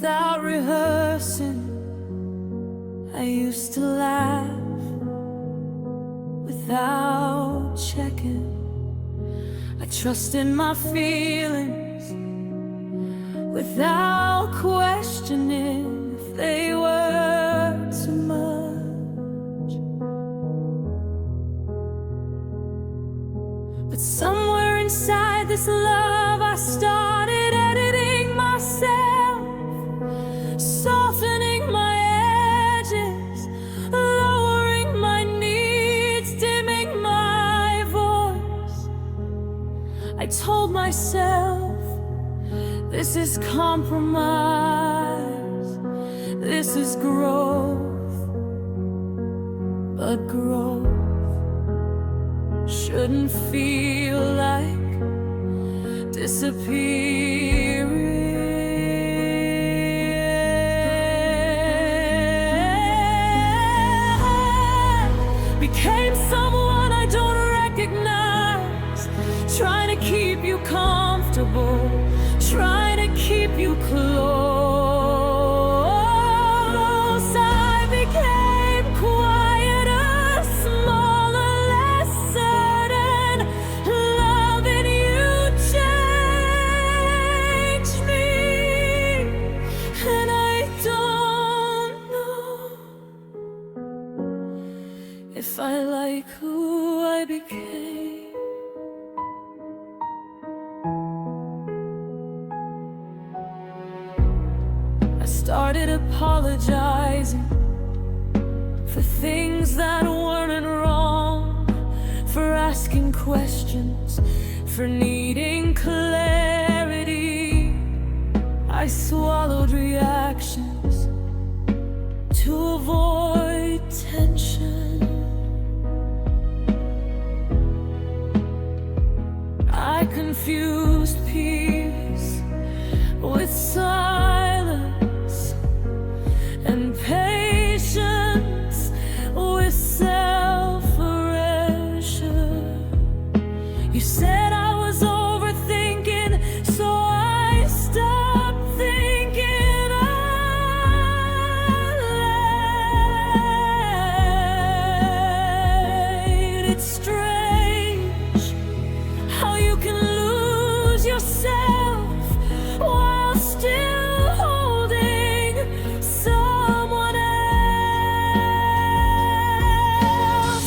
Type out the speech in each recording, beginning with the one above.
without rehearsing. I used to laugh without checking. I trusted my feelings without questioning if they were too much. But somewhere inside this love, I started editing myself, softening my edges, lowering my needs, dimming my voice. I told myself, this is compromise, this is growth. But growth shouldn't feel like disappearing. Became someone I don't recognize, trying to keep you comfortable, trying to keep you close. I became quieter, smaller, less certain. Loving you changed me, and I don't know if I like who I became. Started apologizing for things that weren't wrong, for asking questions, for needing clarity. I swallowed reactions to avoid tension. I confused peace with silence and patience with self-erasure. You said I was overthinking, so I stopped thinking out loud. It's strange how you can lose yourself while still holding someone else.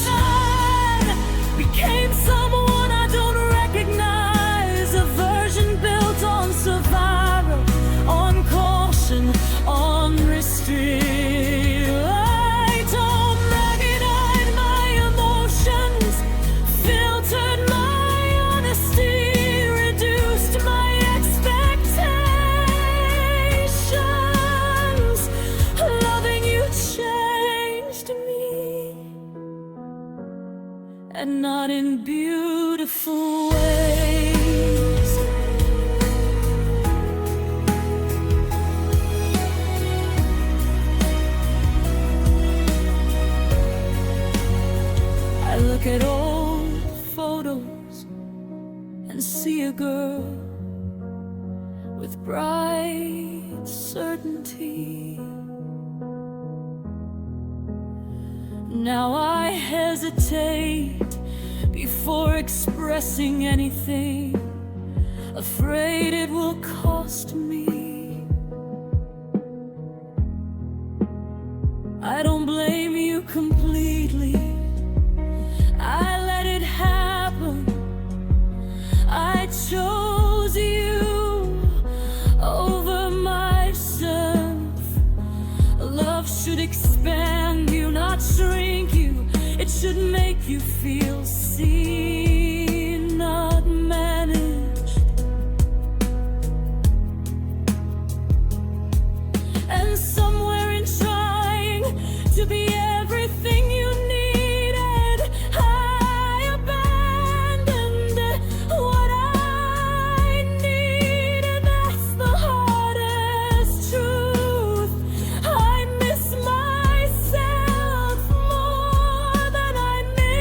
I became someone I don't recognize, a version built on survival, on caution, on restraint. I don't recognize my emotions, filtered my honesty, reduced my expectations. Loving you changed me, and not in beautiful ways. I look at old photos and see a girl with bright certainty. Now I hesitate before expressing anything, afraid it will cost me. I don't blame you completely, I let it happen. I chose you over myself. Love should expand you, not shrink you. It should make you feel seen, not managed. And somewhere in trying to be everything you needed, I abandoned what I needed. That's the hardest truth. I miss myself more than I miss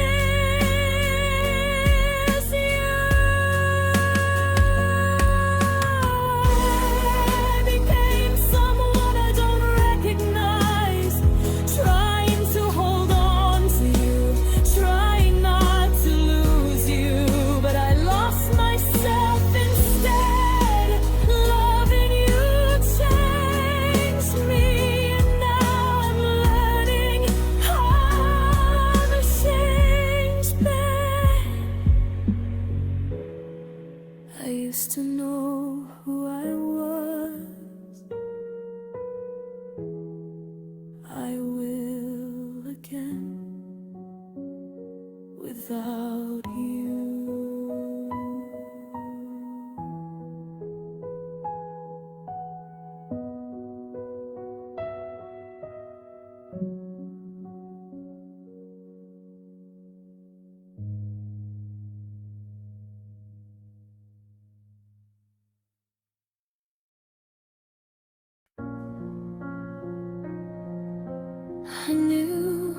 I knew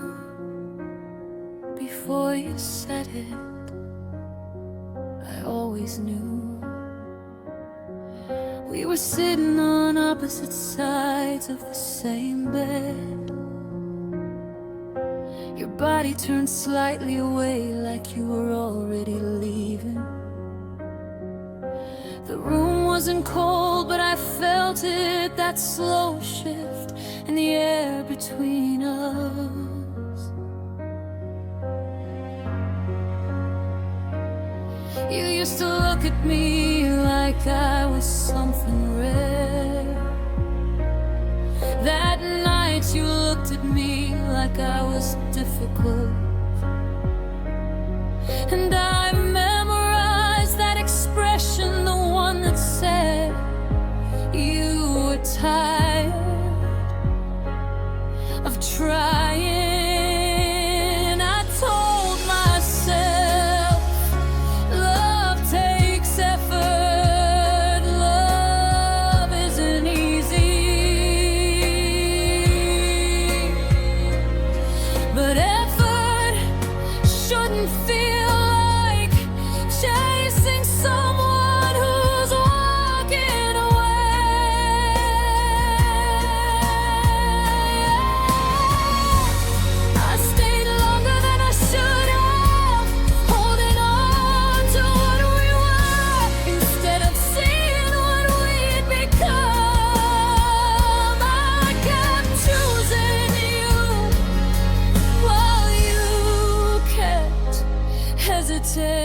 before you said it. I always knew. We were sitting on opposite sides of the same bed. Your body turned slightly away, like you were already leaving. The room wasn't cold, but I felt it, that slow shift in the air between us. You used to look at me like I was something rare. That night you looked at me like I was difficult, and I memorized that expression, the one that said you were tired of trying. I told myself love takes effort, love isn't easy, but effort shouldn't feel like chasing someone who's walking away. I stayed longer than I should have, holding on to what we were instead of seeing what we'd become. I kept choosing you while you kept hesitating.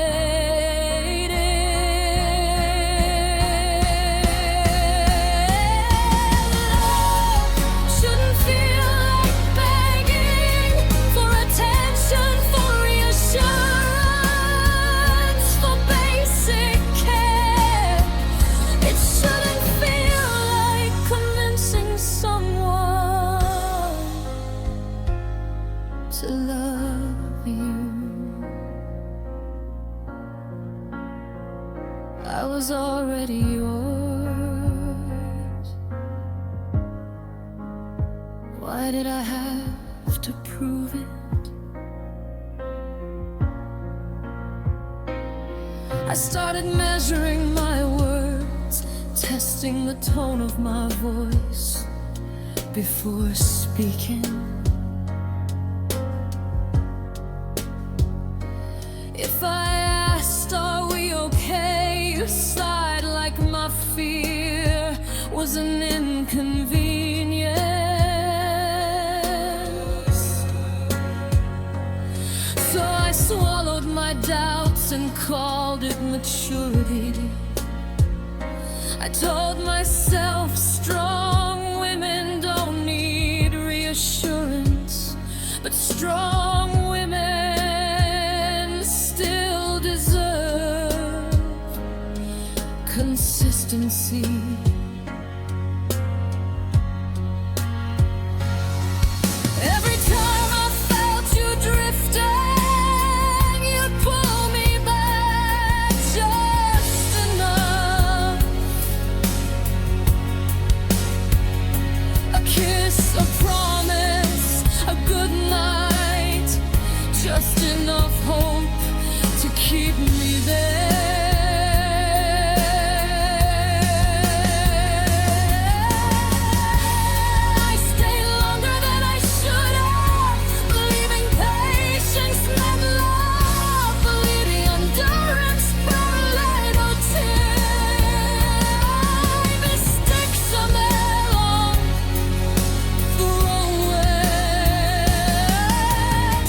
Love shouldn't feel like begging for attention, for reassurance, for basic care. It shouldn't feel like convincing someone to love you. I was already yours. Why did I have to prove it? I started measuring my words, testing the tone of my voice before speaking. If I asked, are we okay? You sighed like my fear was an inconvenience. So I swallowed my doubts and called it maturity. I told myself strong women don't need reassurance, but strong women still deserve consistency. Every time I felt you drifting, you'd pull me back just enough. A kiss, a promise, a good night, just enough hope to keep me there. I stayed longer than I should have, believing patience meant love, believing endurance paralleled no tear. Mistakes are made along the wrong ways.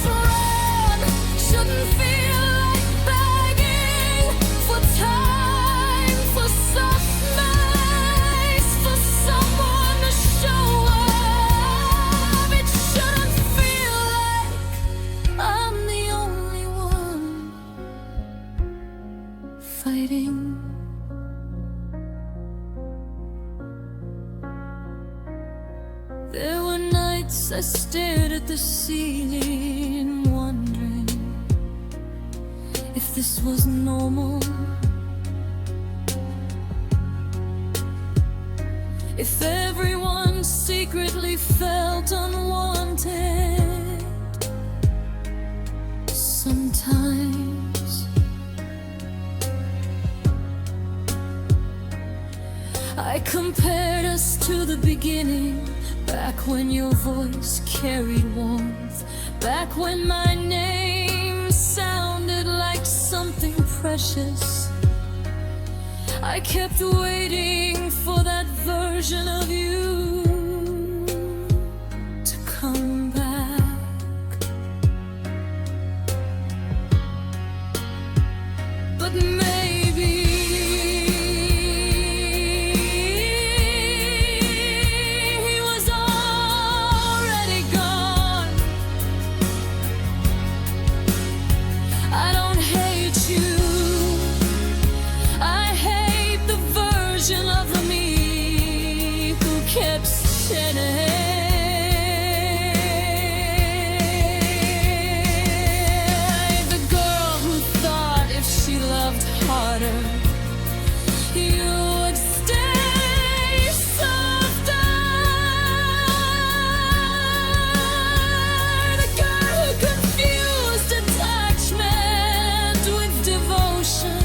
Run shouldn't feel like begging for time, for softness, for someone to show up. It shouldn't feel like I'm the only one fighting. There were nights I stared at the ceiling, wondering if this was normal, if everyone secretly felt unwanted. times. I compared us to the beginning, back when your voice carried warmth, back when my name sounded like something precious. I kept waiting for that version of you to come back. But maybe he was already gone. I don't hate you, I hate the version of me who kept sinning. The girl who thought if she loved harder, you would stay softer. The girl who confused attachment with devotion,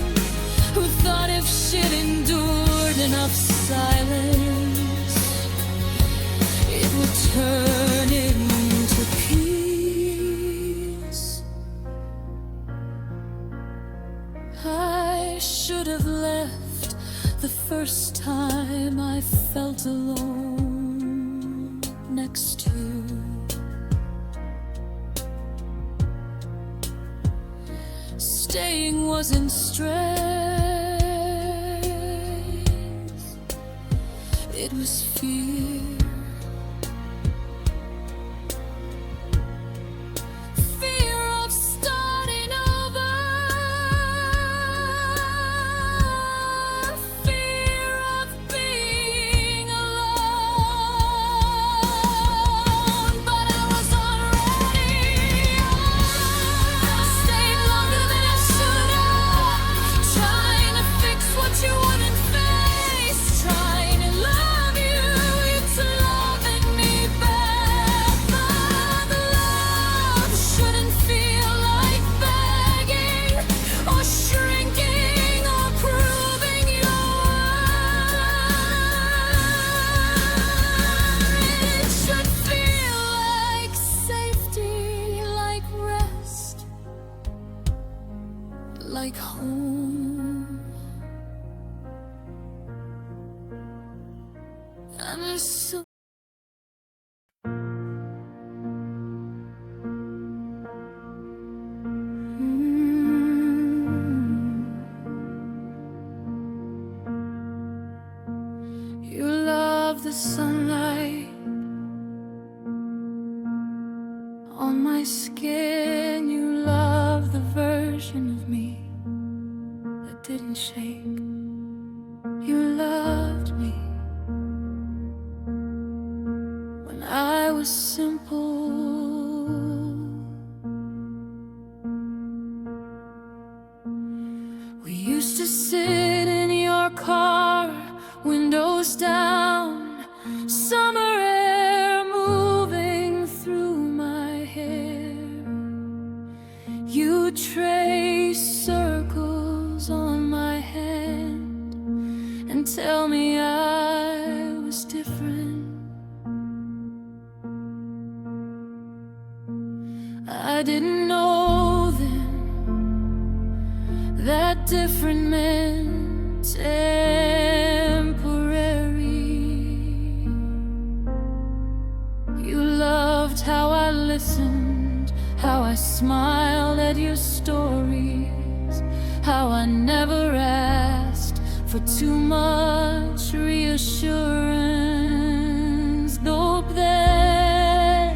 who thought if she'd endured enough silence, it would turn into peace. I should have left the first time I felt alone next to you. Staying wasn't stress, it was fear. Fear of starting over, fear of being alone. But I was already I stayed longer than I should have, trying to fix what you wouldn't face, trying to love you to loving me back. But love shouldn't feel like begging or shrinking or proving your worth. It should feel like safety, like rest, like home. I'm so You love the sunlight on my skin. You love the version of me that didn't shake. You loved me when I was simple. We used to sit in your car, windows down, summer air moving through my hair. You trace circles on my hand and tell me I was different. I didn't know then that different meant temporary. You loved how I listened, how I smiled at your stories, how I never asked for too much reassurance. Though then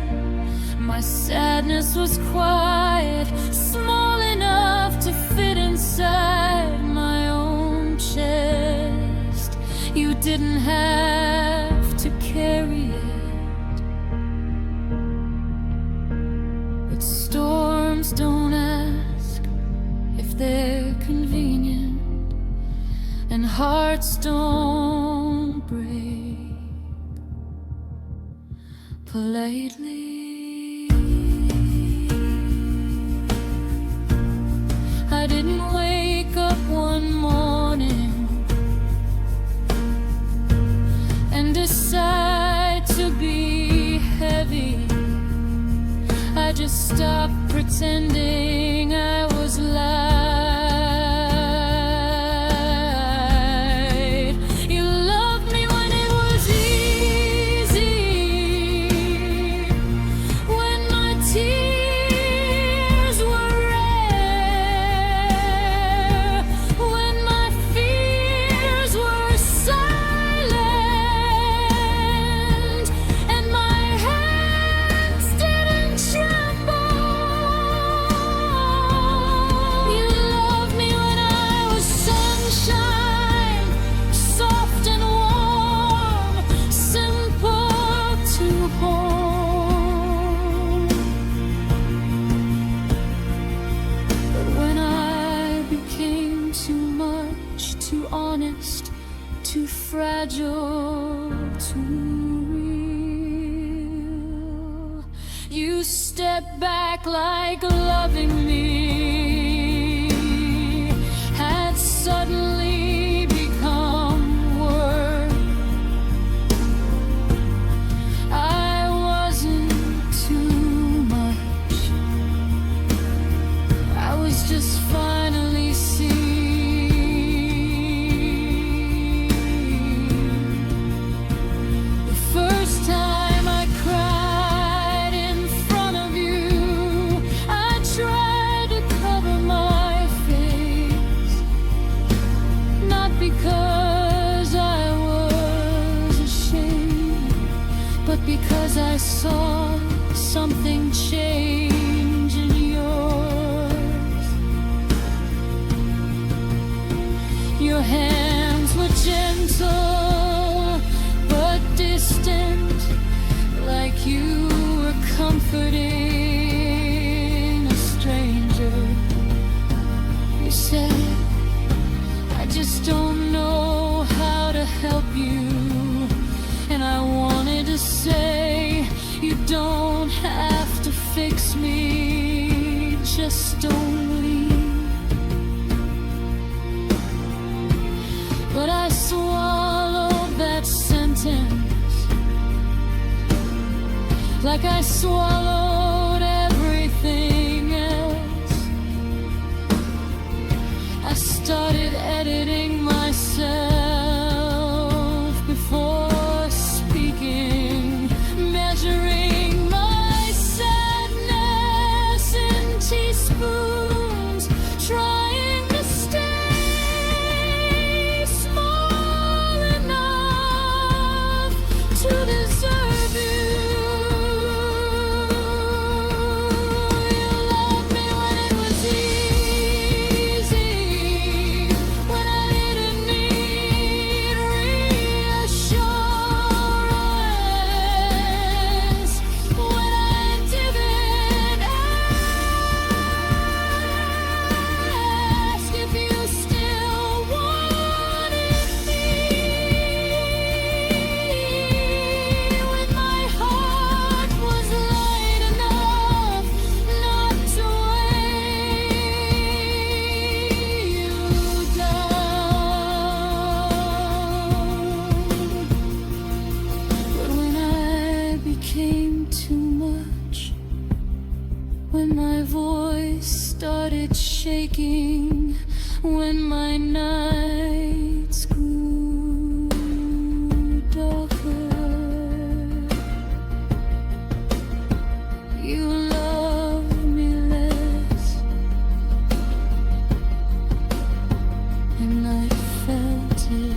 my sadness was quiet, small enough to fit inside my own chest. You didn't have to carry it, but storms don't ask if they're convenient, and hearts don't break politely. to stop pretending I was light. You loved me when it was easy, when my tears were rare, when my fears were silent, and my hands didn't tremble. You loved me when I was sunshine, soft and warm, simple to hold. But when I became too much, too honest, too fragile, too real, you stepped back like loving me had suddenly become work. I wasn't too much, I was just finally seen. The first time I cried in front of you, I tried to cover my face, not because I was ashamed, but because I saw something change in yours. Your hands were gentle but distant, like you were comforting a stranger. You said, I just don't know how to help you. And I wanted to say, you don't have to fix me, just don't leave. But I swallowed that sentence like I swallowed everything else. I started editing myself before speaking, measuring my sadness in teaspoons, trying to stay small enough to deserve you. You loved me when it was easy, when I didn't need reassurance, when I didn't ask if you still wanted me, when my heart was light enough not to weigh you down. But when I became too much, when my voice started shaking, when my nights grew darker, you loved me less, and I felt it.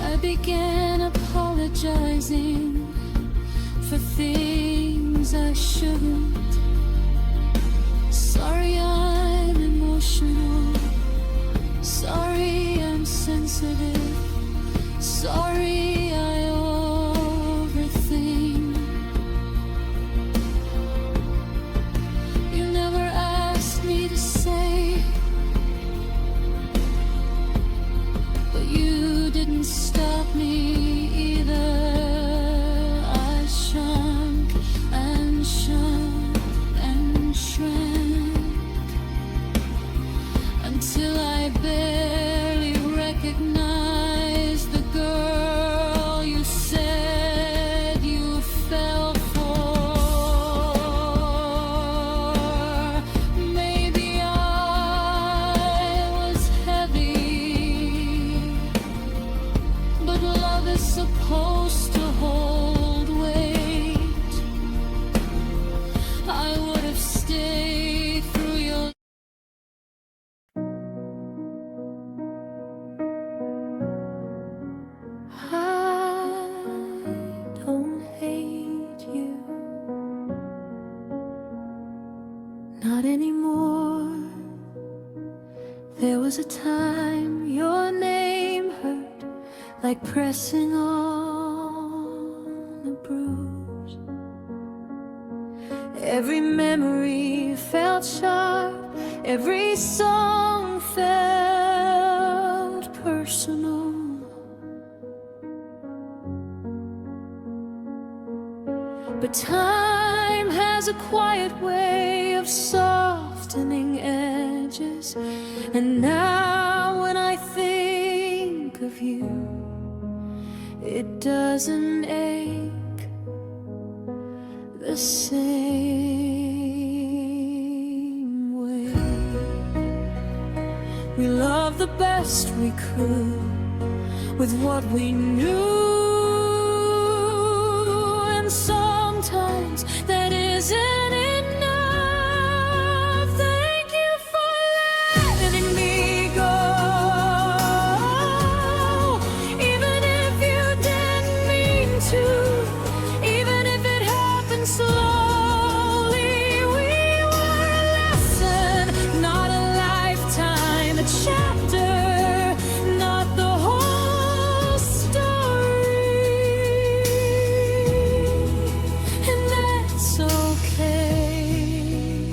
I began apologizing for things I shouldn't. Sorry I'm emotional, sorry I'm sensitive, sorry I overthink. You never asked me to say not anymore. There was a time your name hurt like pressing on a bruise. Every memory felt sharp, every song felt personal. But time has a quiet way of softening edges, and now when I think of you, it doesn't ache the same way. We loved the best we could with what we knew, and sometimes that isn't enough. Thank you for letting me go, even if you didn't mean to, even if it happened slowly. We were a lesson, not a lifetime, a chapter, not the whole story. And that's okay.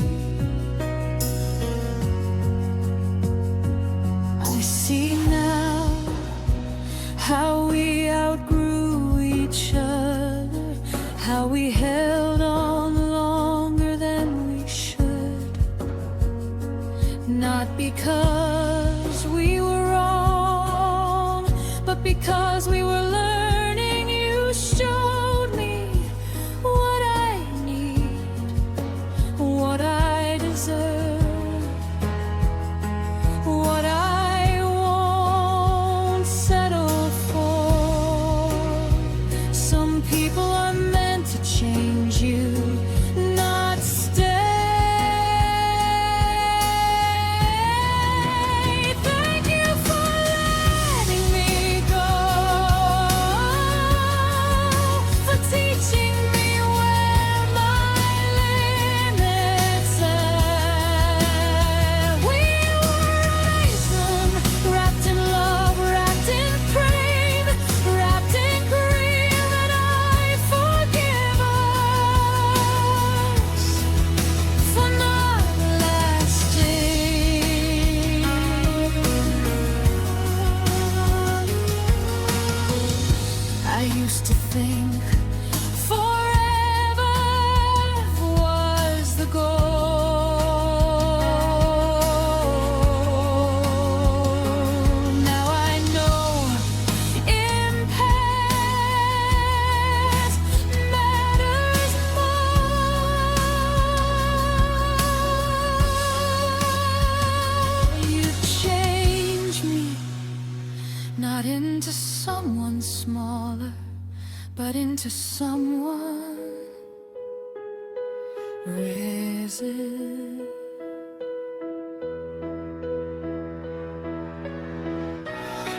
I see now how we outgrew each other, how we held on longer than we should. Not because we were wrong, but because we were learning. You showed me what I need, what I deserve, what I won't settle for. Some people are meant to change you, not stay. Thank you for letting me go, for teaching me where my limits are. We were risen, wrapped in love, wrapped in pain, wrapped in grief, and I forgive us for not lasting. I used to think forever was the goal. Now I know impact matters more. You change me, not into someone smaller, but into someone risen.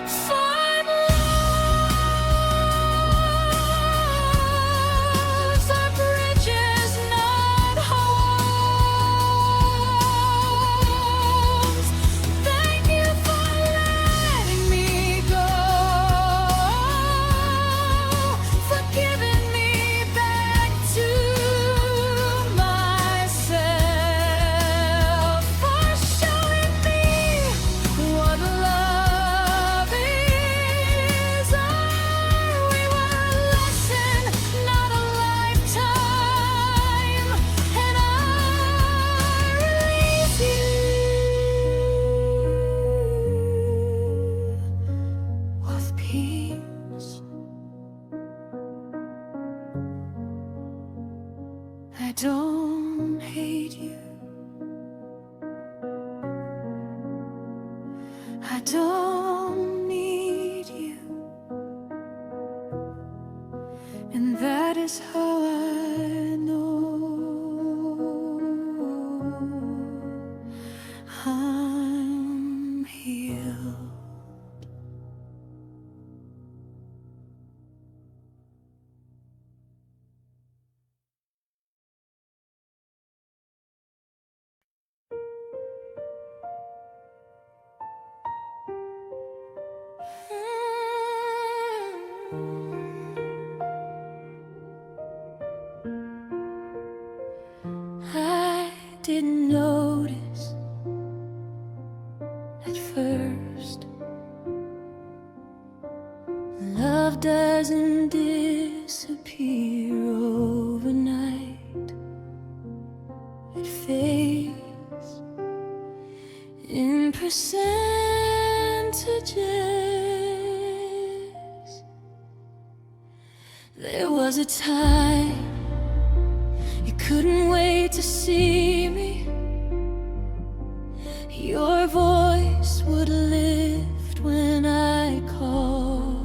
Find loves are bridges, not homes. Thank you for letting me go, for giving me back to myself. didn't notice at first. Love doesn't disappear overnight. It fades in percentages. There was a time you couldn't wait to see me. Your voice would lift when I called.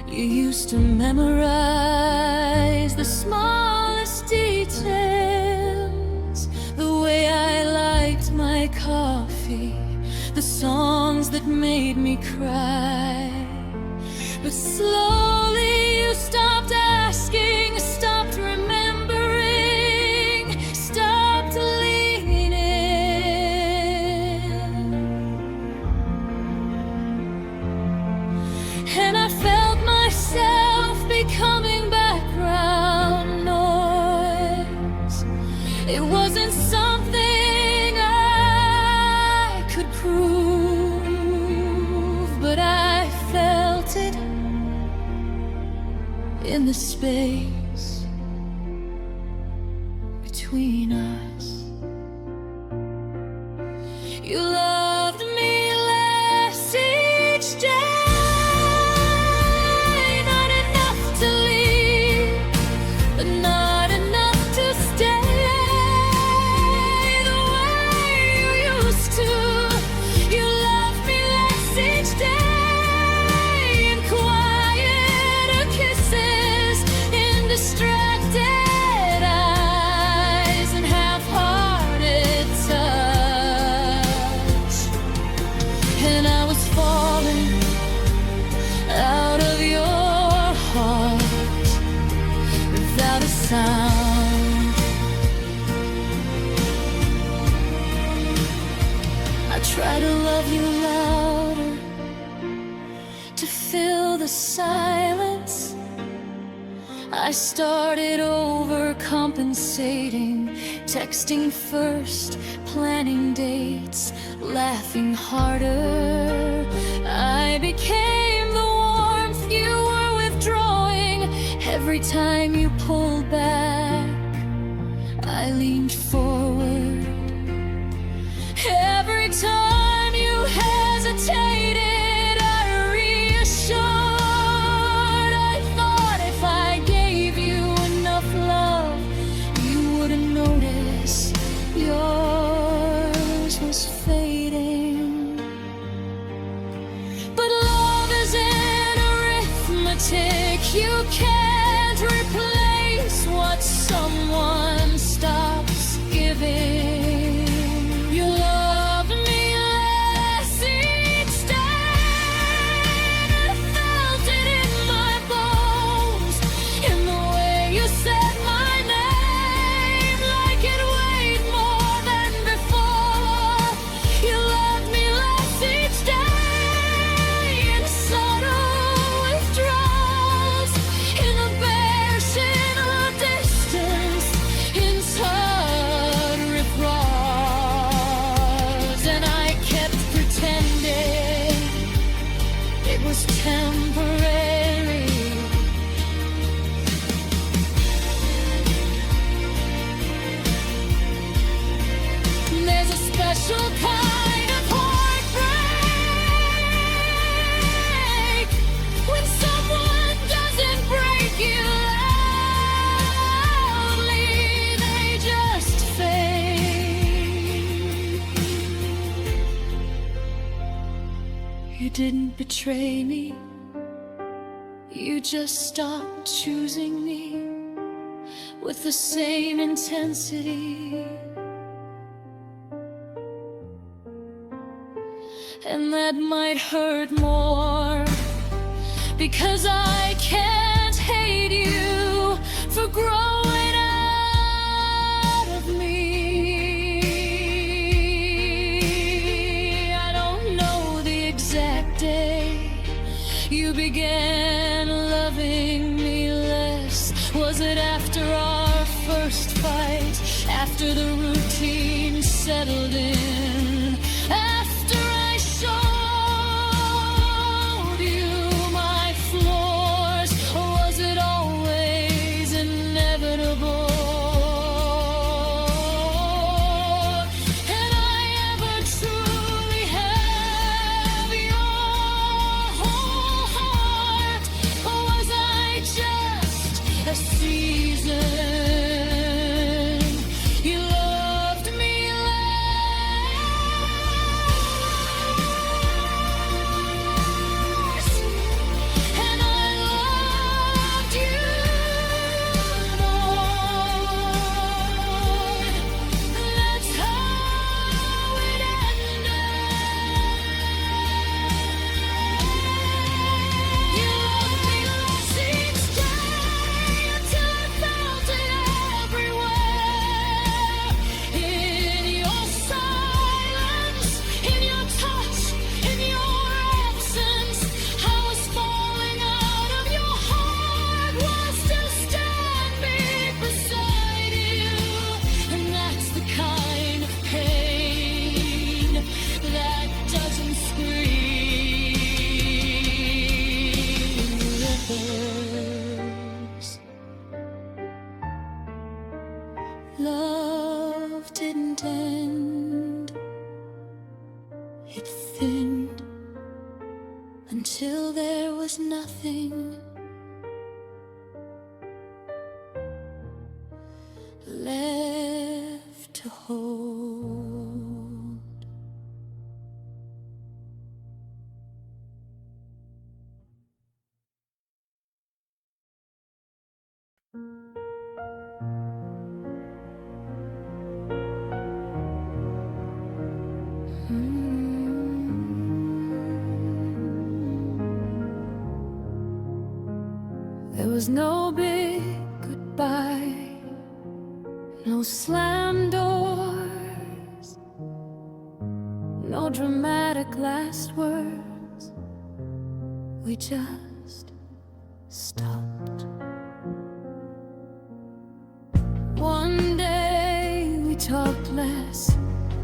You used to memorize the smallest details, the way I liked my coffee, the songs that made me cry. But slowly you stopped asking, stopped remembering, stopped leaning. And I felt myself becoming background noise. It wasn't something I could prove, but I felt it in the space between us. You loved me less each day, not enough to leave, but not enough to stay the way you used to. You loved me less each day, in quieter kisses, in distracted eyes, and half-hearted touch. And I was falling out of your heart without a sound. I try to love you louder, to fill the silence. I started overcompensating, texting first, planning dates, laughing harder. I became the warmth you were withdrawing. Every time you pulled back, I leaned forward. Every time you hesitated, I reassured. I thought if I gave you enough love, you wouldn't notice yours was fading. But love isn't arithmetic. You can't replace what someone stops giving. You loved me less each day, and I felt it in my bones, in the way you said my name, like it weighed more than before. You loved me less each day, in subtle withdrawals, in the bare sin of distance, in tired withdrawals. And I kept pretending it was temporary. There's a special kind of heartbreak when someone doesn't break you loudly, they just fade. You didn't betray me, you just stopped choosing me with the same intensity. And that might hurt more, because I can't hate you for growing out of me. I don't know the exact day you began loving me less. Was it after our first fight? after the routine settled in, after I showed you my flaws, was it always inevitable? And I ever truly have your whole heart, or was I just a season? You loved me less, and I loved you more. That's how it ended. You loved me less each day until I felt it everywhere. In your silence, in your touch, in your absence, I was falling out of your heart, was to stand beside you. And that's the kind of pain that doesn't scream. It hurts. Love didn't end. It thinned until there was nothing left to hold. There was no big goodbye, no slam doors, no dramatic last words. We just stopped. One day we talked less,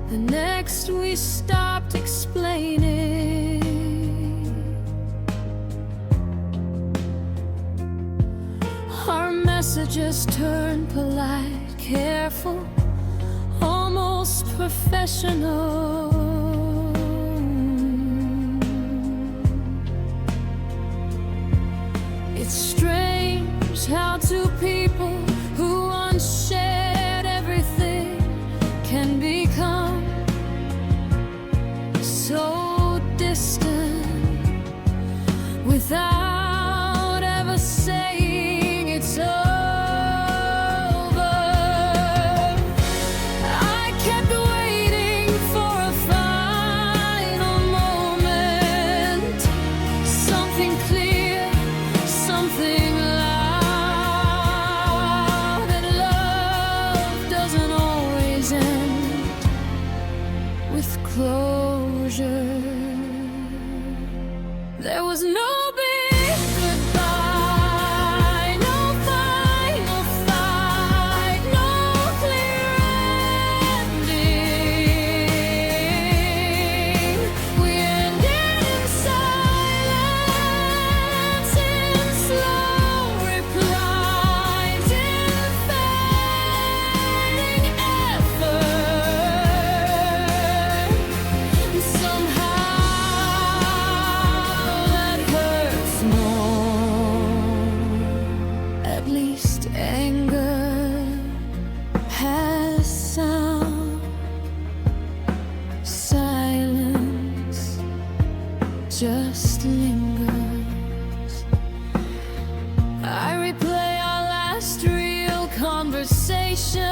the next we stopped explaining. Our messages turned polite, careful, almost professional. It's strange how two people who once shared everything can become so distant without ever saying it's over. I kept waiting for a final moment, something clear, something loud. And love doesn't always end with closure. There was no big goodbye, no final fight, no clear ending. We ended in silence, in slow replies, in fading effort. Somehow that hurts more. At least anger has sound. Silence just lingers. I replay our last real conversation,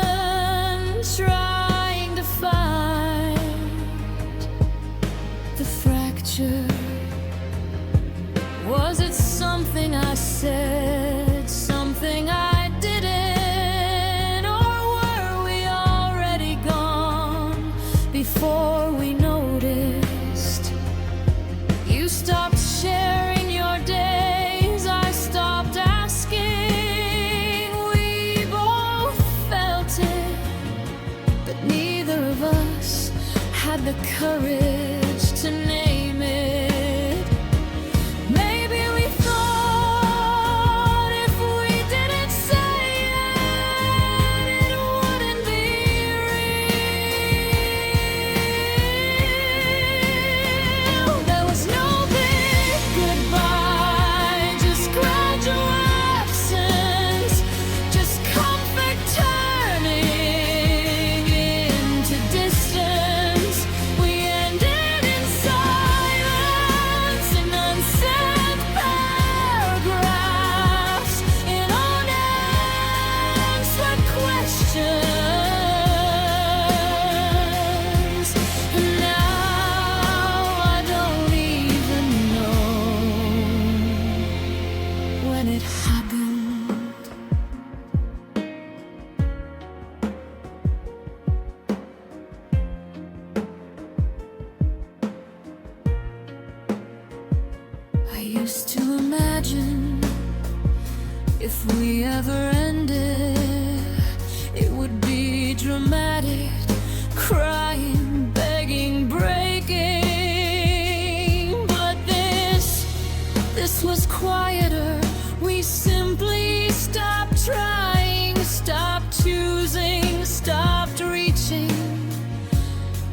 trying to find the fracture. Was it something I said, something I didn't, or were we already gone before we noticed? You stopped sharing your days, I stopped asking. We both felt it, but neither of us had the courage to name it. Maybe we thought if we didn't say it, it wouldn't be real. There was no big goodbye, just gradual absence, just comfort turning into distance. We ended in silence, in unsaid paragraphs, in unanswered questions. And now I don't even know when it happened. I used to imagine if we ever ended, it would be dramatic, crying, begging, breaking. But this was quieter. We simply stopped trying, stopped choosing, stopped reaching,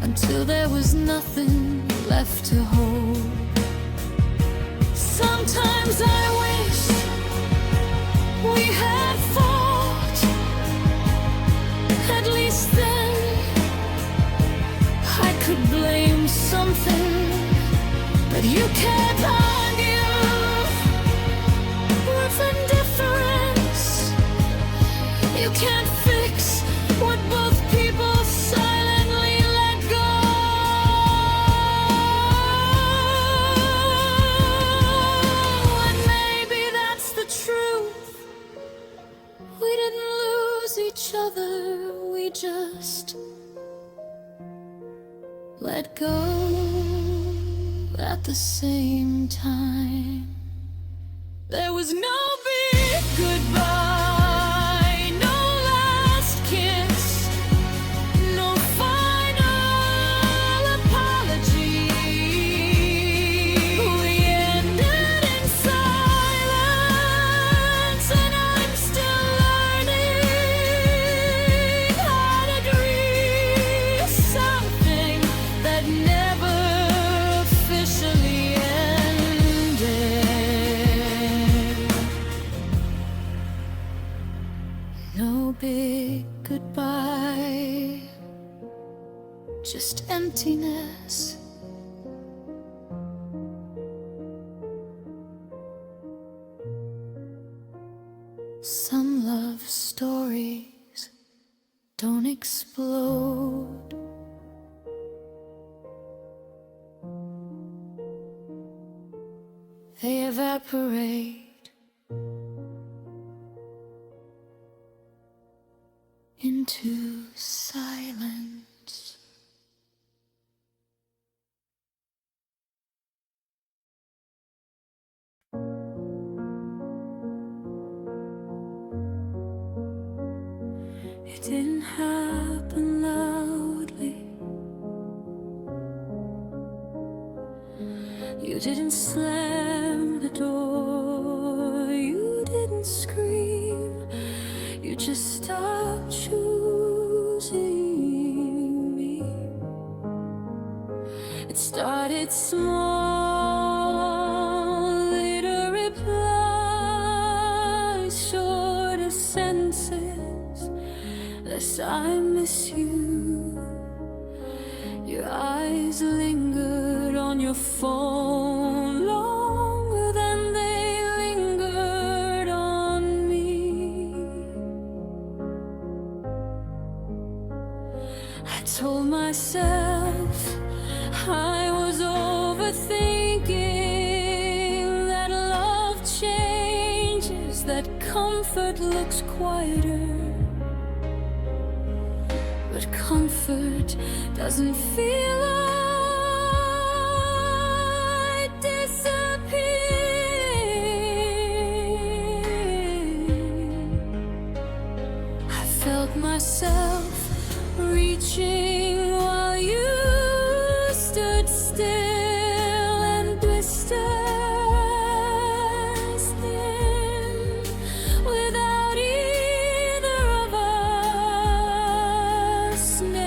until there was nothing left to hold. Sometimes I wish we had fought. At least then I could blame something, but you can't argue with indifference. You can't fix what both people silently let go. And maybe that's the truth. We didn't lose each other, we just let go at the same time. There was no big goodbye, no last kiss, no final apology. We ended in silence, and I'm still learning how to grieve something that never officially ended. No big goodbye, just emptiness. Some love stories don't explode. They evaporate into silence. It didn't happen loudly. You didn't slam the door. You didn't scream. You just stopped choosing me. It started small, later replies, shorter sentences. Less I miss you. Your eyes lingered on your phone longer than they lingered on me. I told myself I was overthinking, that love changes, that comfort looks quieter. But comfort doesn't feel like disappearing. I felt myself reach reaching while you stood still, and blisters thin without either of us naming.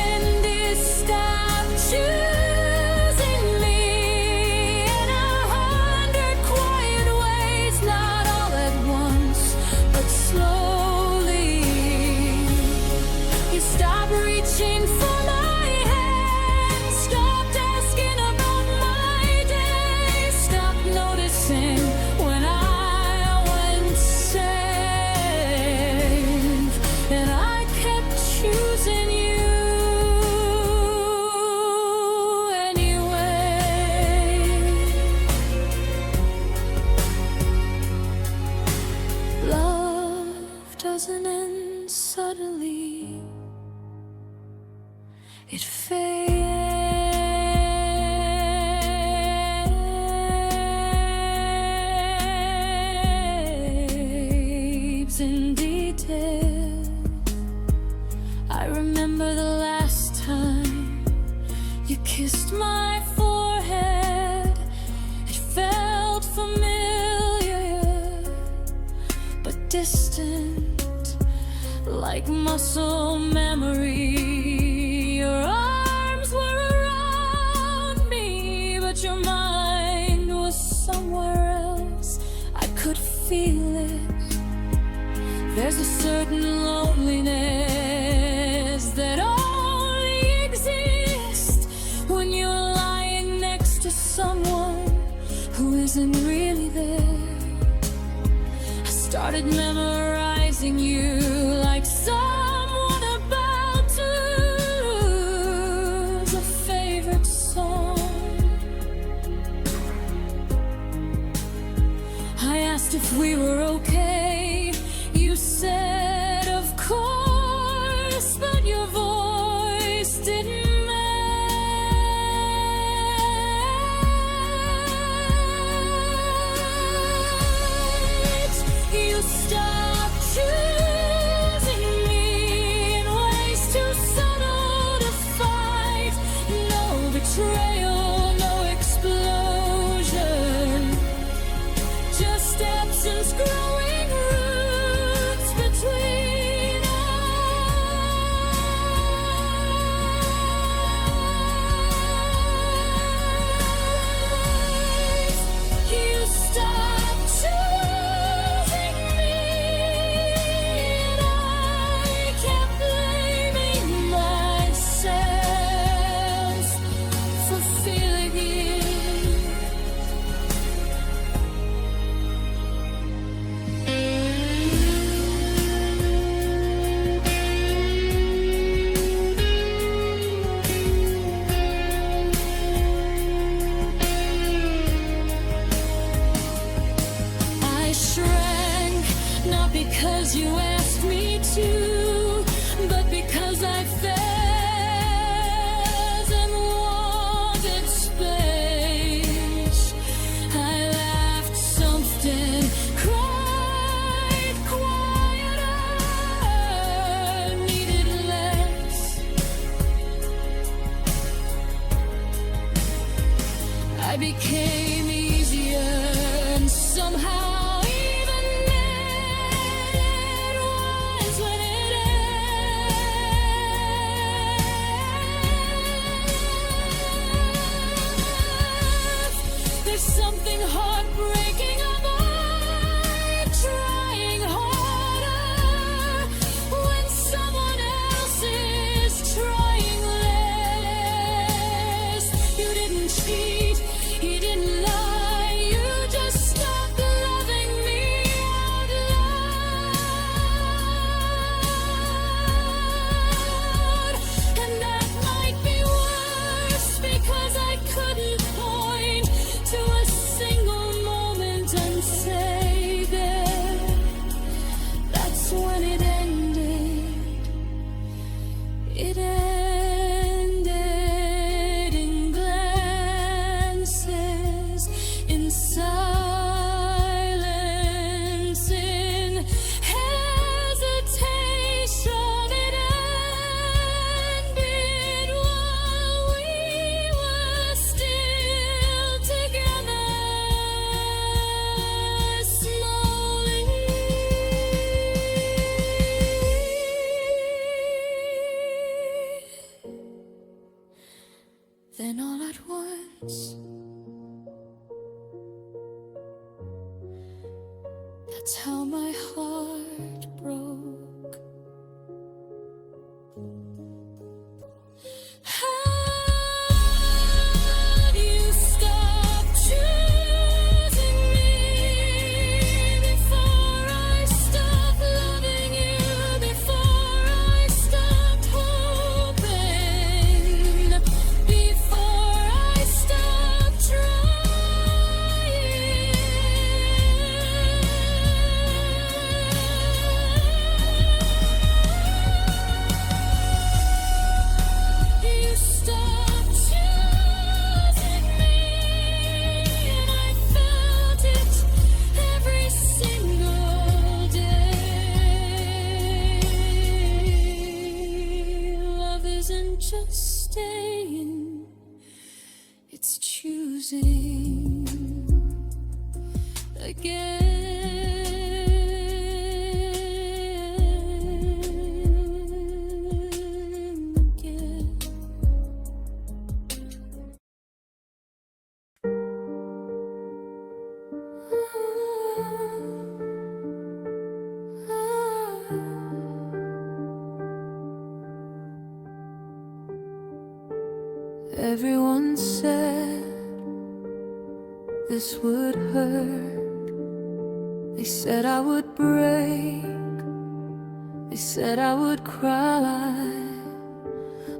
And you stopped choosing me in 100 quiet ways, not all at once, but slowly. You stopped reaching for my hand, stopped asking about my day, stopped noticing when I went safe, and I kept choosing you anyway. Love doesn't end suddenly, it fades in detail. I remember the last time you kissed my forehead. It felt familiar, but distant, like muscle memory. Your arms were around me, but your mind was somewhere else. I could feel it. There's a certain loneliness that only exists when you're lying next to someone who isn't really there. I started memorizing you like someone about to lose a favorite song. I asked if we were okay. You said, of course, but your voice didn't match. You stopped choosing me in ways too subtle to fight. No betrayal, no explosion, just absence growing roots between us. You stopped choosing me, and I kept blaming myself for feeling it. I shrank, not because you asked me to, but because I felt and wanted space. I laughed something, cried quieter, needed less. I became easier, and somehow even then it was when it That's how my heart broke. Had you stopped choosing me before I stopped loving you, before I stopped hoping, before I stopped trying? You stopped choosing me, and I felt it every single day. Love isn't just staying, it's choosing again. Everyone said this would hurt. They said I would break. They said I would cry.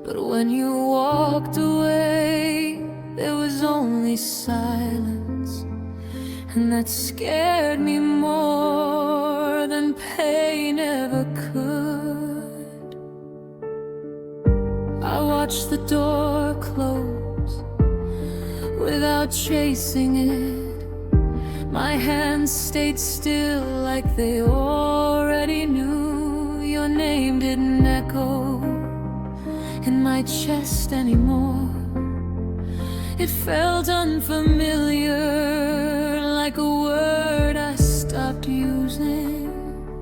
But when you walked away, there was only silence. And that scared me more than pain ever could. I watched the door close without chasing it. My hands stayed still like they already knew. Your name didn't echo in my chest anymore. It felt unfamiliar, like a word I stopped using.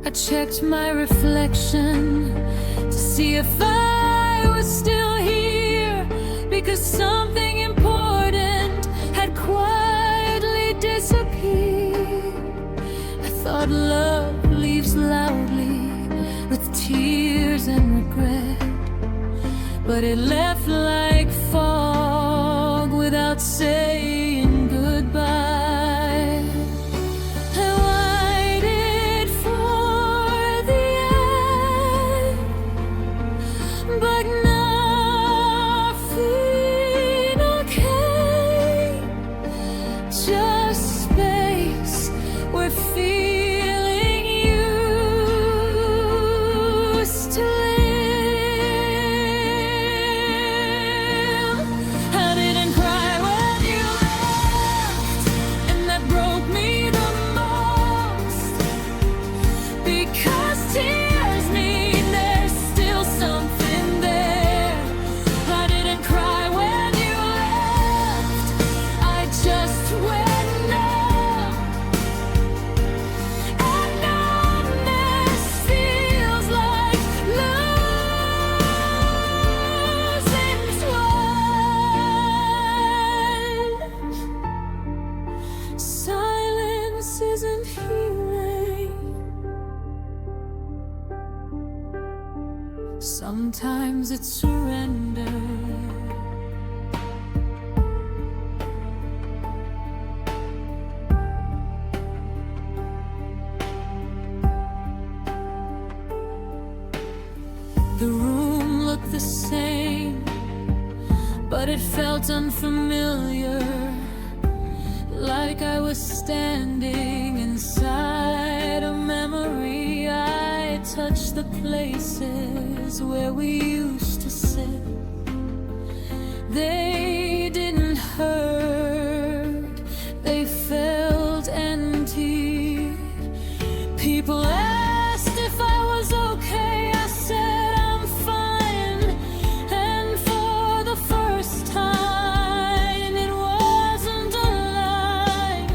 I checked my reflection to see if I was still here, because something important had quietly disappeared. I thought love leaves loudly with tears and regret, but it left like fog without saying goodbye. I waited for the end, but nothing came. Just space where feeling used to live. I didn't cry when you left, and that broke me the most, because tears mean there's still something there. I didn't cry when you left, I just went numb. And numbness feels like losing twice. Silence isn't healing. Sometimes it's surrender. The room looked the same, but it felt unfamiliar, like I was standing inside a memory. I touched the places where we used to sit. They didn't hurt, they felt empty. People asked if I was okay. I said I'm fine, and for the first time it wasn't a lie.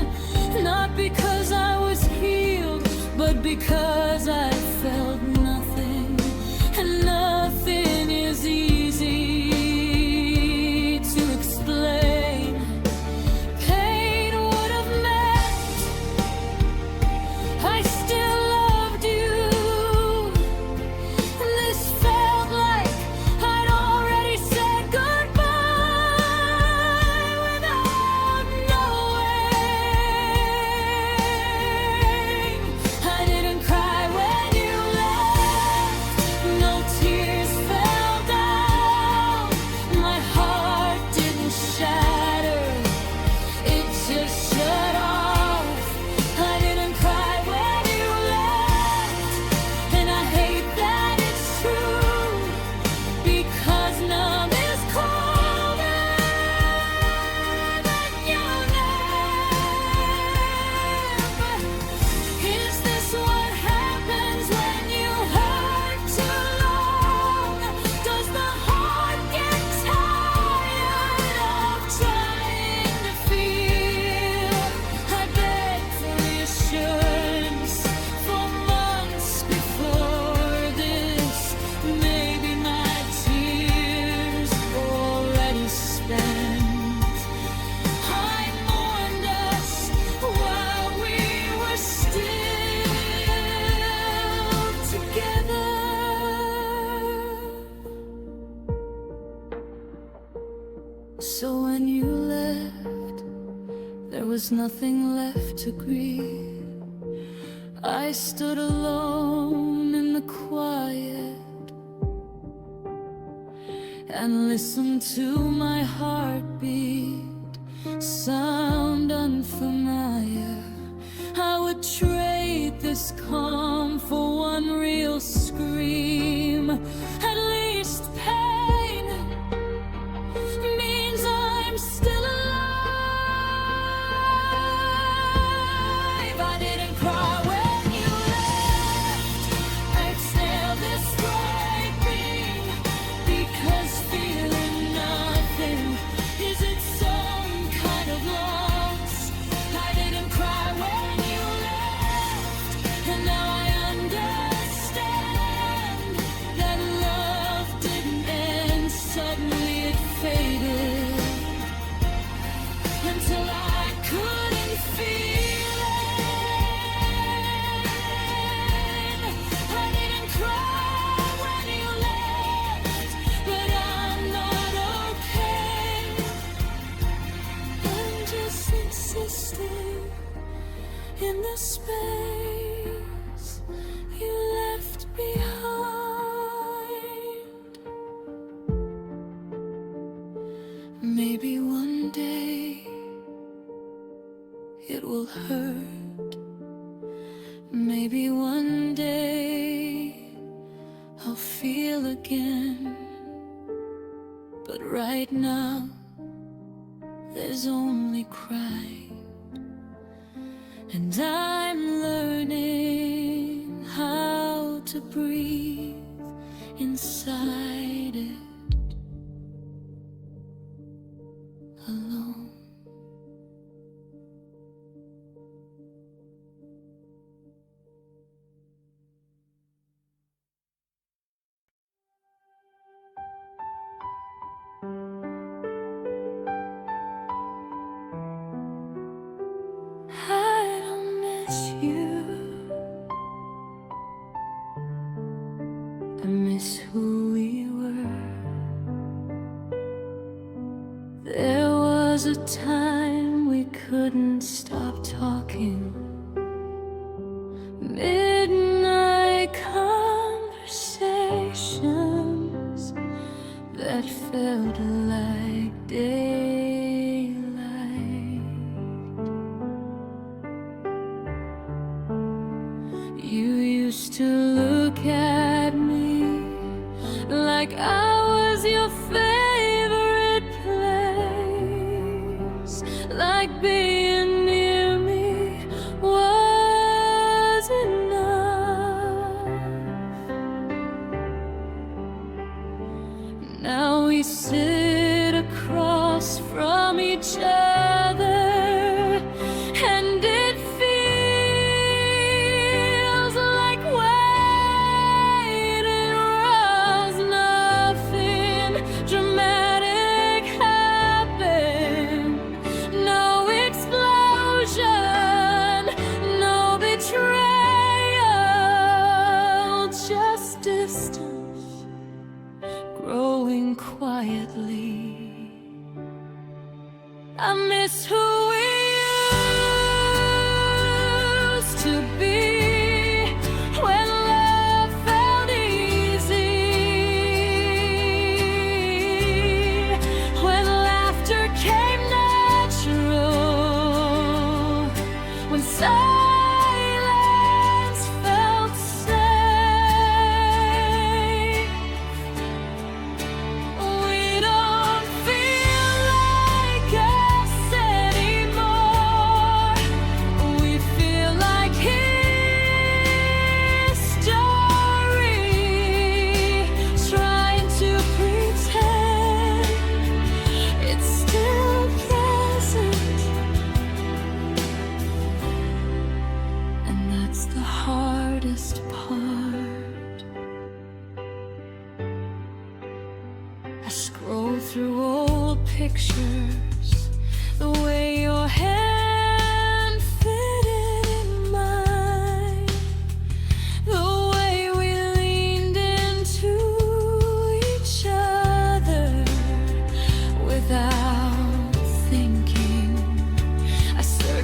Not because I was healed, but because I felt nothing, and nothing is easy to explain. Pain would have meant I was nothing left to grieve. I stood alone in the quiet and listened to my heartbeat sound unfamiliar. I would trade this calm for one real scream. At least pain means I'm still alive. I didn't cry when you left. I exhaled this breaking, because feeling nothing is its own kind of loss. I didn't cry when you left, and now I understand that love didn't end. Suddenly it faded until I couldn't feel it. I didn't cry when you left, but I'm not okay. I'm just existing in the space you left behind. Maybe one day it will hurt. Maybe one day I'll feel again. But right now there's only crying, and I'm learning how to breathe inside it alone. I don't miss you. I miss who we were. There was a time we couldn't stop talking. Midnight conversations that felt like daylight. You used to look at me like I was your favorite place, like being near me was enough. Now we sit across from each other, and it feels like waiting was nothing dramatic happened. No explosion, no betrayal, just distance growing quietly. I miss who we used to be, when love felt easy, when laughter came natural, when silence felt safe. We don't feel like us anymore. We feel like history, trying to pretend it's still present. And that's the hardest part. I scroll through old pictures, the way your hand fitted in mine, the way we leaned into each other without thinking. I search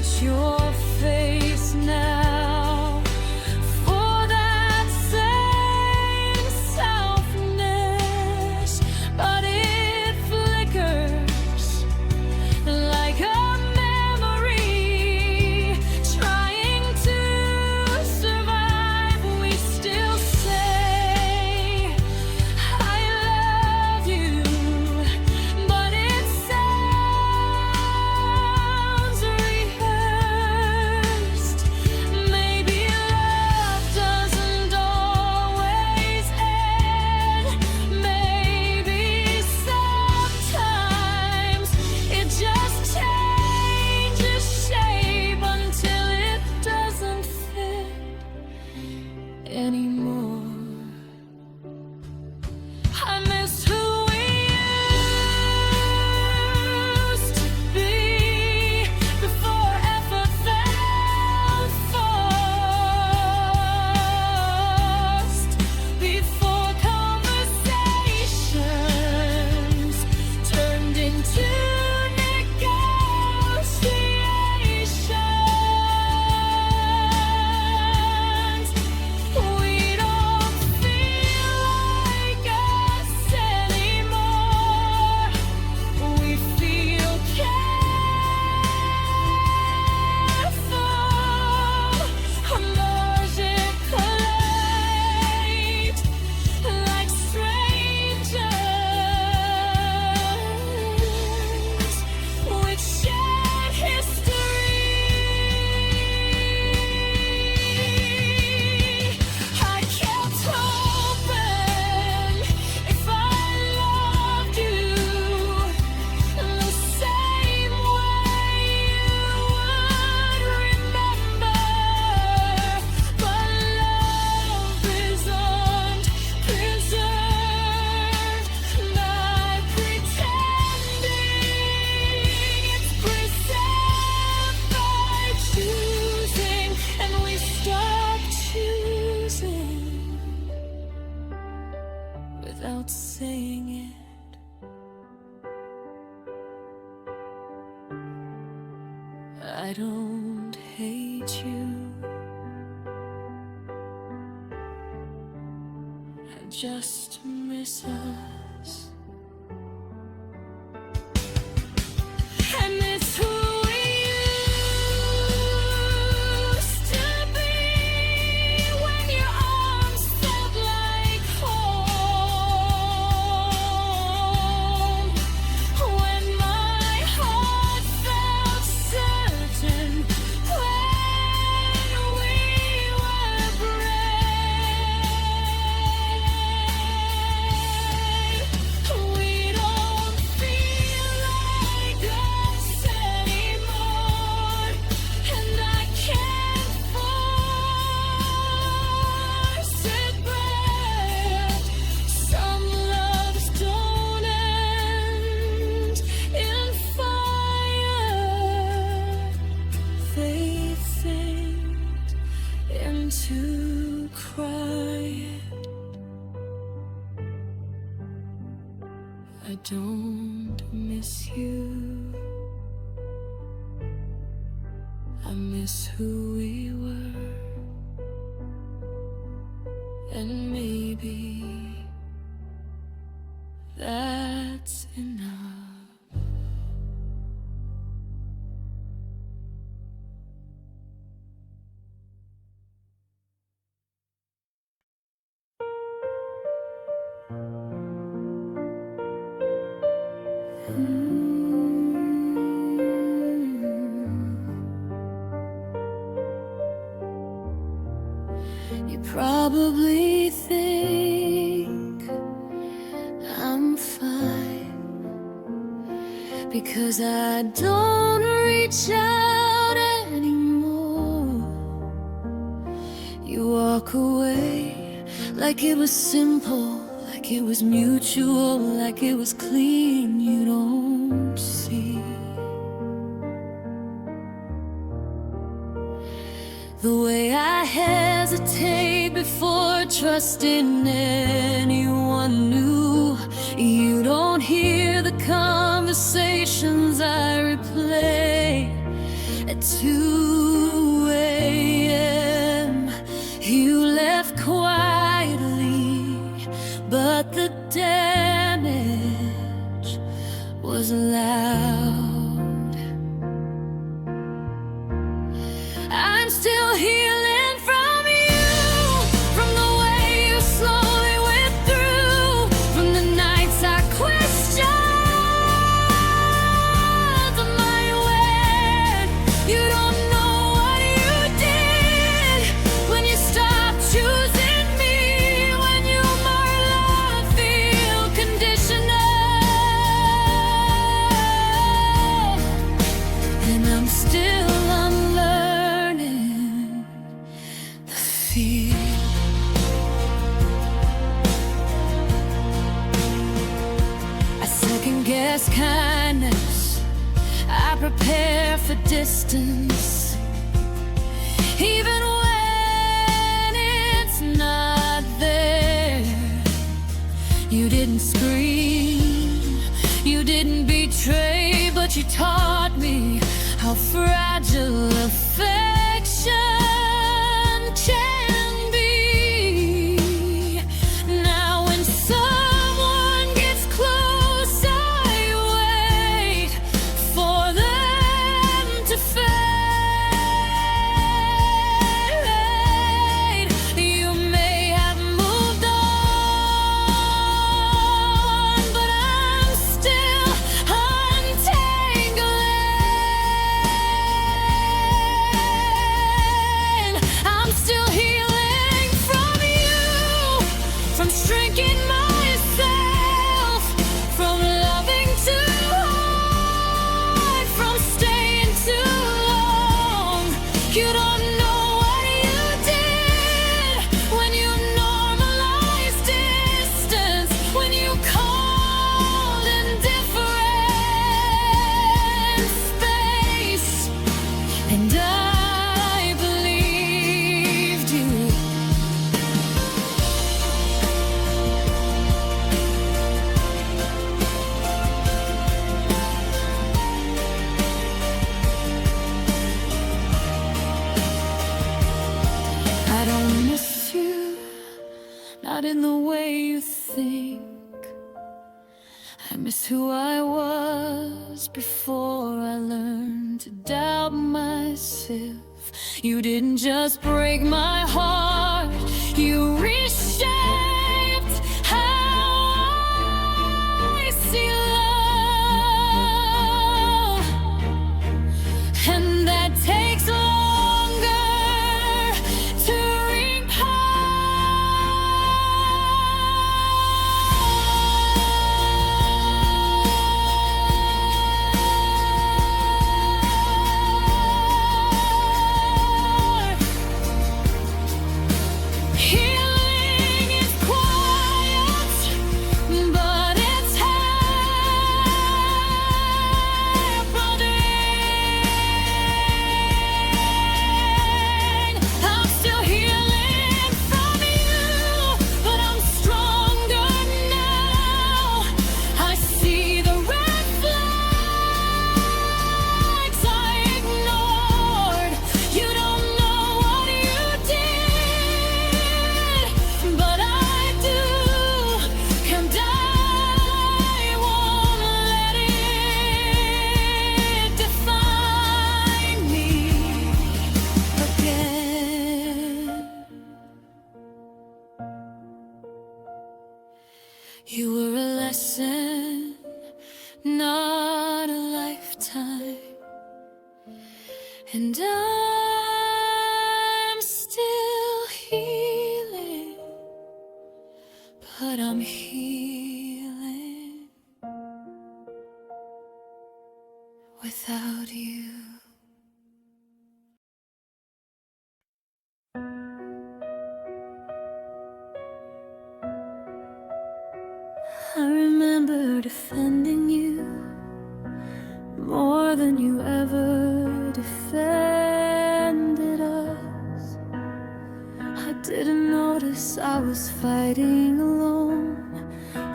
without saying it. I don't hate you, I just miss us. I miss who we used to be, when your arms felt like home, when my heart felt certain, when we were brave. We don't feel like us anymore, and I can't force it back. Some loves don't end in fire, they fade into quiet. I don't miss you, I miss who we were, and maybe that's enough. You probably think I'm fine because I don't reach out anymore. You walk away like it was simple, like it was mutual, like it was clean. You don't see the way I hesitate before trusting anyone new. You don't hear the conversations I replay at 2 a.m. You left quietly, but the damage was loud. I'm still healing from you, from the way you slowly withdrew, from the nights I questioned my way. You don't know what you did when you stopped choosing me, when you made love feel conditional. And I'm still unlearning the fear. I second guess kindness, I prepare for distance, even when it's not there. You didn't scream, you didn't betray, but you taught me how fragile affection can be. Now when someone gets close, I wait for them to fade. You may have moved on, but I'm still untangling. not in the way you think. I miss who I was before I learned to doubt myself. You didn't just break my heart, you reshaped how I see love. And that takes longer to healing is quiet, but it's happening. I'm still healing from you, but I'm stronger now. I see the red flags I ignored. You don't know what you did, but I do, and I won't let it define me again. You were a lesson, not a lifetime, and I'm still healing, but I'm healing without you. I remember defending you more than you ever defended us. I didn't notice I was fighting alone.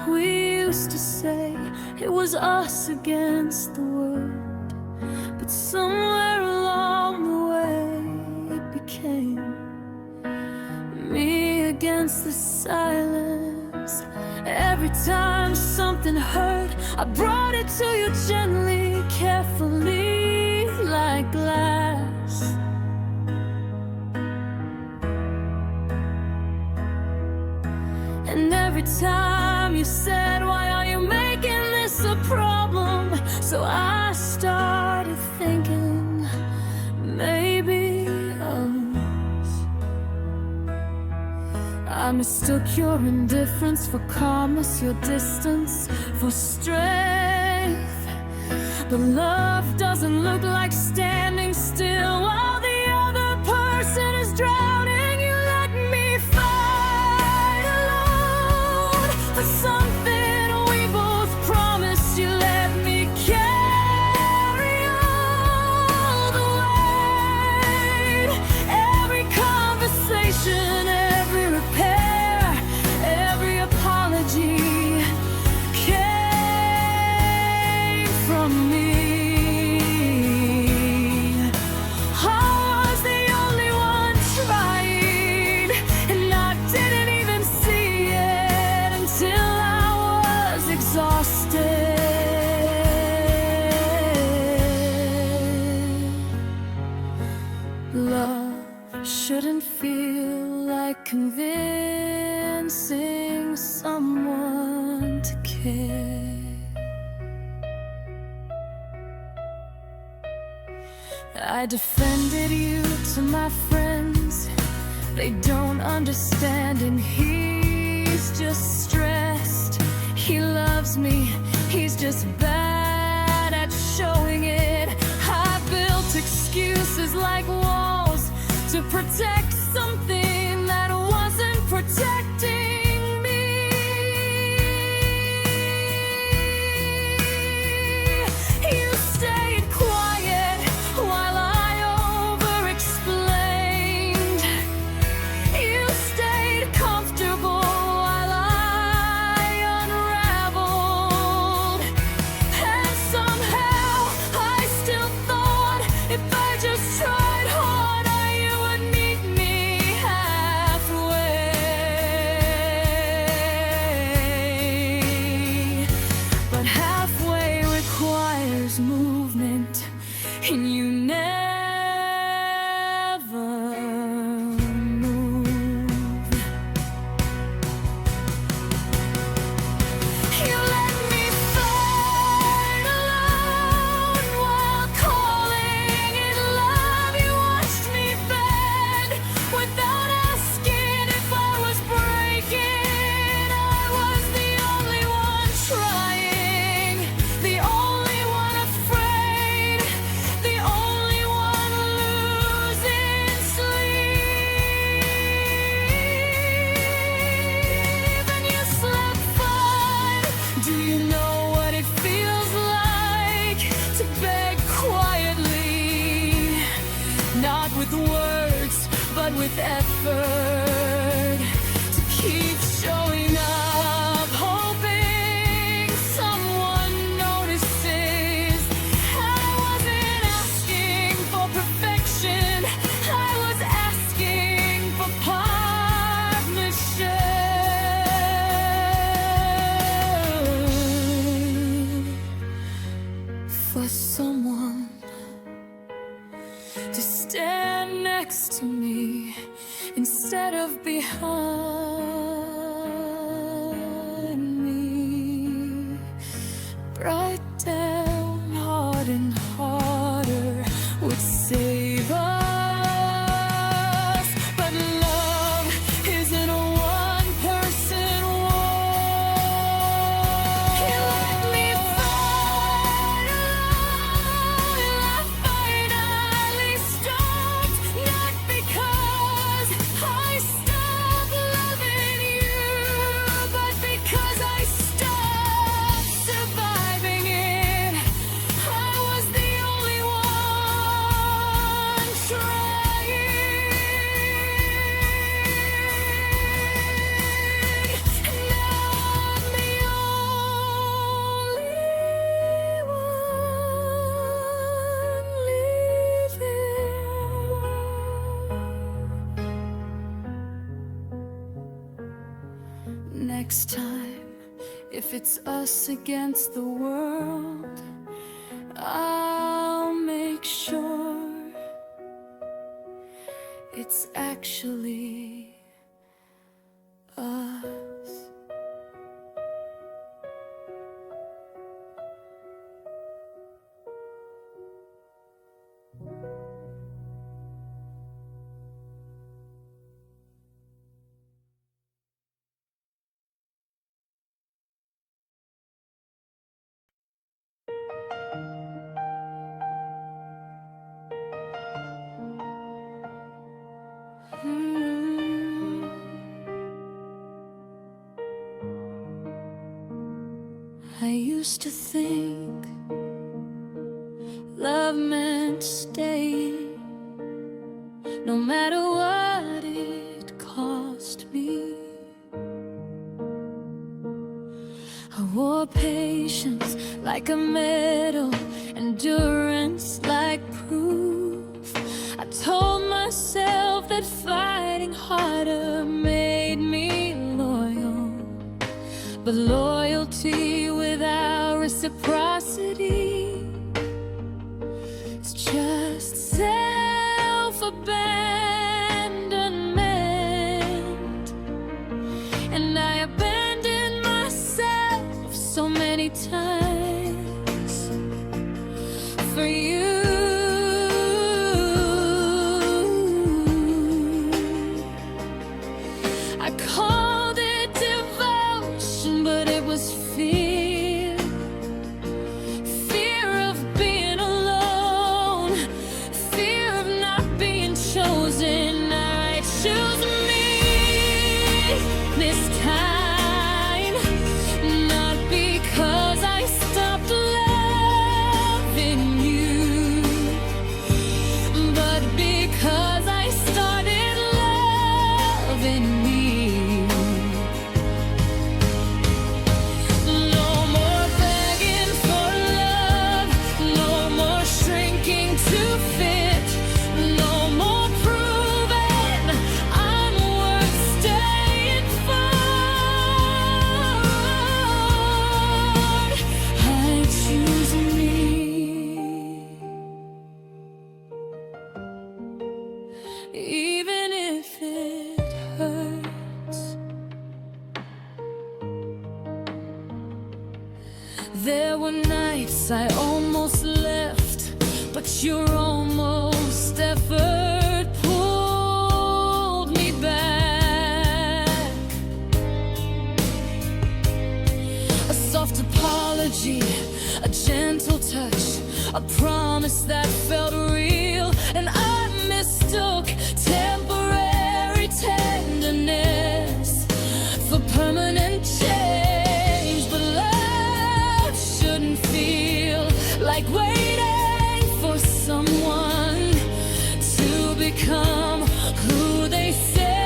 We used to say it was us against the world, but somewhere along the way it became me against the silence. Every time something hurt, I brought it to you gently, carefully, like glass. And every time you said, why are you making this a problem? So I started thinking, maybe I mistook your indifference for calmness, your distance for strength. But love doesn't look like standing still while the other person is drowning. You let me fight alone for something we both promised. You let me carry all the weight. Every conversation, every repair, every apology came from me. I was the only one trying, and I didn't even see it until I was exhausted. Love shouldn't feel like convincing someone to care. I defended you to my friends. They don't understand, and he's just stressed. He loves me, he's just bad at showing it. I built excuses like walls to protect something that wasn't protecting me. You stayed quiet while I over-explained. You stayed comfortable while I unraveled. effort to keep showing up, hoping someone notices. I wasn't asking for perfection, I was asking for partnership. For someone to stand next to me instead of behind me. Right down hard and harder would save us, but love isn't a one-person war. You let me fight alone, I finally stopped, not because I stopped loving you, but because I stopped surviving it. I was the only one trying. Now I'm the only one leaving. Next time, if it's us against the world, I'll make sure it's actually us. I used to think love meant staying, no matter what it cost me. I wore patience like a medal, endurance like proof. I told myself that fighting harder made me loyal, but loyalty without reciprocity, it's just self-abandonment. And I abandoned myself so many times for you. I called it devotion, but it was fear. Fear of being alone, fear of not being chosen. I choose me this time, not because I stopped loving you, but because I started loving me. No more begging for love, no more shrinking to fit, no more proving I'm worth staying for. I choose me, even if it hurts. There were nights I almost left, but your almost effort pulled me back. A soft apology, a gentle touch, a promise that felt real, and I mistook temporary tenderness for permanent change. But love shouldn't feel like waiting for someone to become who they say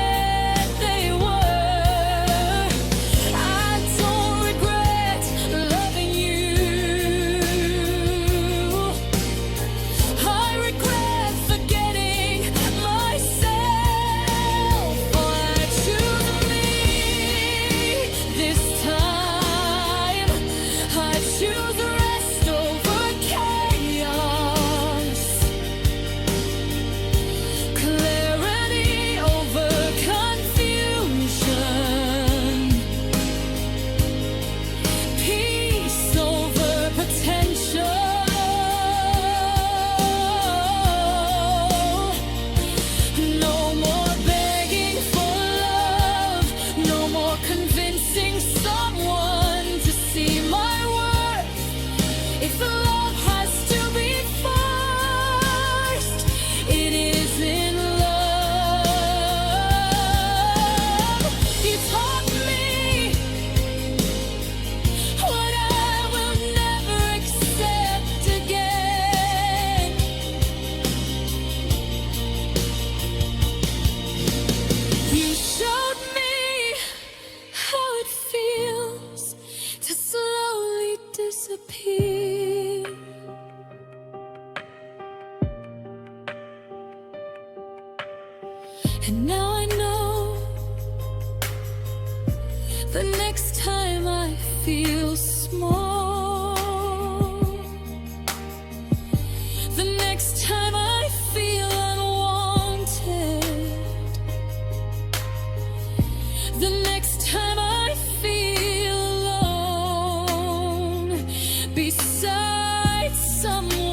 The next time I feel small, the next time I feel unwanted, the next time I feel alone beside someone,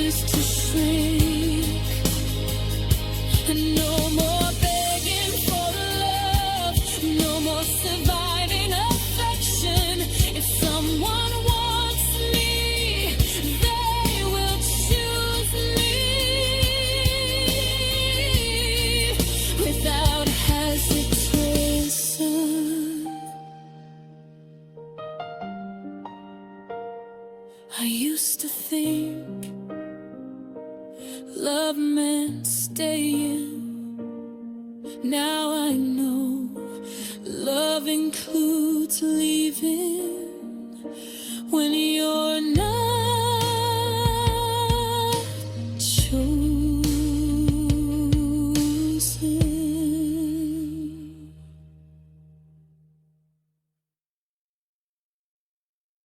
to shrink. And no more begging for love, no more surviving affection. If someone wants me, they will choose me without hesitation. I used to think love meant staying. Now I know love includes leaving when you're